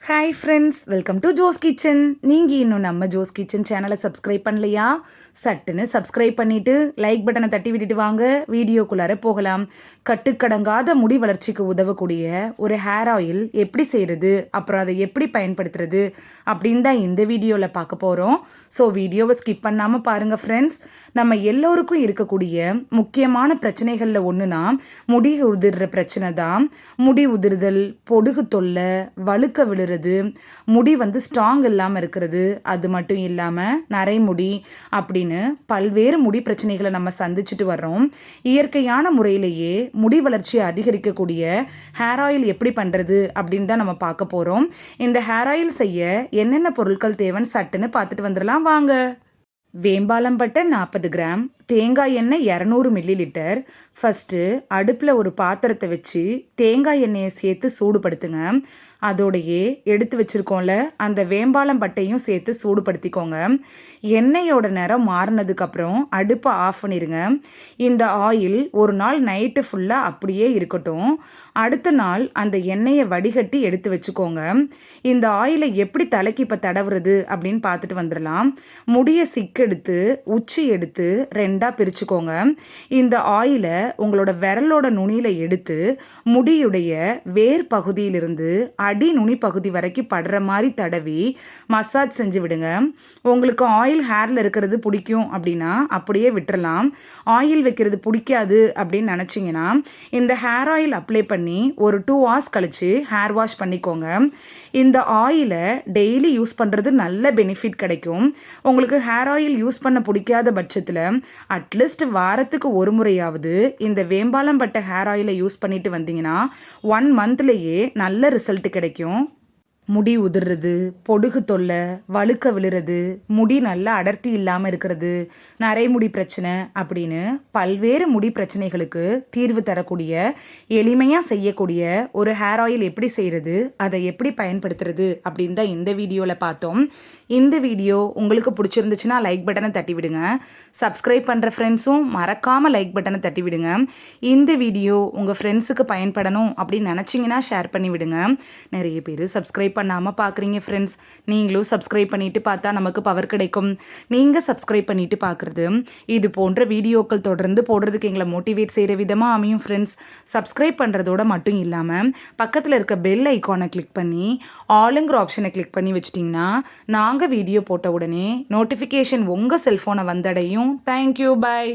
Hi friends, welcome to Jo's Kitchen. நீங்கள் இன்னும் நம்ம ஜோஸ் கிச்சன் சேனலை சப்ஸ்கிரைப் பண்ணலையா? சட்டுன்னு சப்ஸ்கிரைப் பண்ணிவிட்டு லைக் பட்டனை தட்டி விட்டுட்டு வாங்க, வீடியோக்குள்ளார போகலாம். கட்டுக்கடங்காத முடி வளர்ச்சிக்கு உதவக்கூடிய ஒரு ஹேர் ஆயில் எப்படி செய்கிறது, அப்புறம் அதை எப்படி பயன்படுத்துறது அப்படின்னு தான் இந்த வீடியோவில் பார்க்க போகிறோம். ஸோ வீடியோவை ஸ்கிப் பண்ணாமல் பாருங்கள் ஃப்ரெண்ட்ஸ். நம்ம எல்லோருக்கும் இருக்கக்கூடிய முக்கியமான பிரச்சனைகளில் ஒன்றுனா முடி உதிர்ற பிரச்சனை தான். முடி உதிர்தல், பொடுகு தொல்லை, வழுக்க விழுறது, முடி ஸ்ட்ராங் இல்லாமல் இருக்கிறது, அது மட்டும் இல்லாமல் நரைமுடி அப்படின்னு பல்வேறு முடி பிரச்சனைகளை நம்ம சந்திச்சுட்டு வர்றோம். இயற்கையான முறையிலேயே முடி வளர்ச்சியை அதிகரிக்கக்கூடிய ஹேர் ஆயில் எப்படி பண்ணுறது அப்படின்னு தான் நம்ம பார்க்க போகிறோம். இந்த ஹேர் ஆயில் செய்ய என்னென்ன பொருட்கள் தேவைன்னு சட்டுன்னு பார்த்துட்டு வந்துடலாம் வாங்க. வேம்பாலம்பட்டை 40 கிராம், தேங்காய் எண்ணெய் 200 மில்லிலிட்டர். ஃபஸ்ட்டு அடுப்பில் ஒரு பாத்திரத்தை வச்சு தேங்காய் எண்ணெயை சேர்த்து சூடுபடுத்துங்க. அதோடையே எடுத்து வச்சுருக்கோம்ல அந்த வேம்பாலம்பட்டையும் சேர்த்து சூடுபடுத்திக்கோங்க. எண்ணெயோட நிறம் மாறினதுக்கப்புறம் அடுப்பை ஆஃப் பண்ணிடுங்க. இந்த ஆயில் ஒரு நாள் நைட்டு ஃபுல்லாக அப்படியே இருக்கட்டும். அடுத்த நாள் அந்த எண்ணெயை வடிகட்டி எடுத்து வச்சுக்கோங்க. இந்த ஆயிலை எப்படி தலைக்கு இப்போ தடவுறது அப்படின்னு பார்த்துட்டு வந்துடலாம். முடியை சிக்கெடுத்து உச்சி எடுத்து ரெண்டாக பிரிச்சுக்கோங்க. இந்த ஆயிலை உங்களோட விரலோட நுனியில் எடுத்து முடியுடைய வேர் பகுதியிலிருந்து அடி நுனி பகுதி வரைக்கும் படுற மாதிரி தடவி மசாஜ் செஞ்சு விடுங்க. உங்களுக்கு ஆயில் ஹேரில் இருக்கிறது பிடிக்கும் அப்படின்னா அப்படியே விட்டுறலாம். ஆயில் வைக்கிறது பிடிக்காது அப்படின்னு நினச்சிங்கன்னா இந்த ஹேர் ஆயில் அப்ளை பண்ணி ஒரு 2 hours கழித்து ஹேர் வாஷ் பண்ணிக்கோங்க. இந்த ஆயிலை டெய்லி யூஸ் பண்ணுறது நல்ல பெனிஃபிட் கிடைக்கும். உங்களுக்கு ஹேர் ஆயில் யூஸ் பண்ண பிடிக்காத பட்சத்தில் அட்லீஸ்ட் வாரத்துக்கு ஒரு முறையாவது இந்த வேம்பாலம்பட்டை ஹேர் ஆயிலை யூஸ் பண்ணிட்டு வந்தீங்கன்னா 1 monthலேயே நல்ல ரிசல்ட் கிடைக்கும். முடி உதிர்றது, பொடுகு தொல்லை, வழுக்க விழுறது, முடி நல்லா அடர்த்தி இல்லாமல் இருக்கிறது, நரைமுடி பிரச்சனை அப்படின்னு பல்வேறு முடி பிரச்சனைகளுக்கு தீர்வு தரக்கூடிய எளிமையாக செய்யக்கூடிய ஒரு ஹேர் ஆயில் எப்படி செய்கிறது, அதை எப்படி பயன்படுத்துறது அப்படின்னு தான் இந்த வீடியோவில் பார்த்தோம். இந்த வீடியோ உங்களுக்கு பிடிச்சிருந்துச்சுன்னா லைக் பட்டனை தட்டி விடுங்க. சப்ஸ்கிரைப் பண்ணுற ஃப்ரெண்ட்ஸும் மறக்காமல் லைக் பட்டனை தட்டி விடுங்க. இந்த வீடியோ உங்கள் ஃப்ரெண்ட்ஸுக்கு பயன்படணும் அப்படின்னு நினச்சிங்கன்னா ஷேர் பண்ணி விடுங்க. நிறைய பேர் சப்ஸ்கிரைப் பண்ணாமல் பார்க்குறீங்க ஃப்ரெண்ட்ஸ். நீங்களும் சப்ஸ்கிரைப் பண்ணிவிட்டு பார்த்தா நமக்கு பவர் கிடைக்கும். நீங்கள் சப்ஸ்கிரைப் பண்ணிவிட்டு பார்க்குறது இது போன்ற வீடியோக்கள் தொடர்ந்து போடுறதுக்கு எங்களை மோட்டிவேட் செய்கிற விதமாக அமையும் ஃப்ரெண்ட்ஸ். சப்ஸ்கிரைப் பண்ணுறதோட மட்டும் இல்லாமல் பக்கத்தில் இருக்க பெல் ஐக்கானை கிளிக் பண்ணி ஆளுங்கிற ஆப்ஷனை கிளிக் பண்ணி வச்சிட்டிங்கன்னா நாங்கள் வீடியோ போட்ட உடனே நோட்டிஃபிகேஷன் உங்கள் செல்ஃபோனை வந்தடையும். Thank you, by.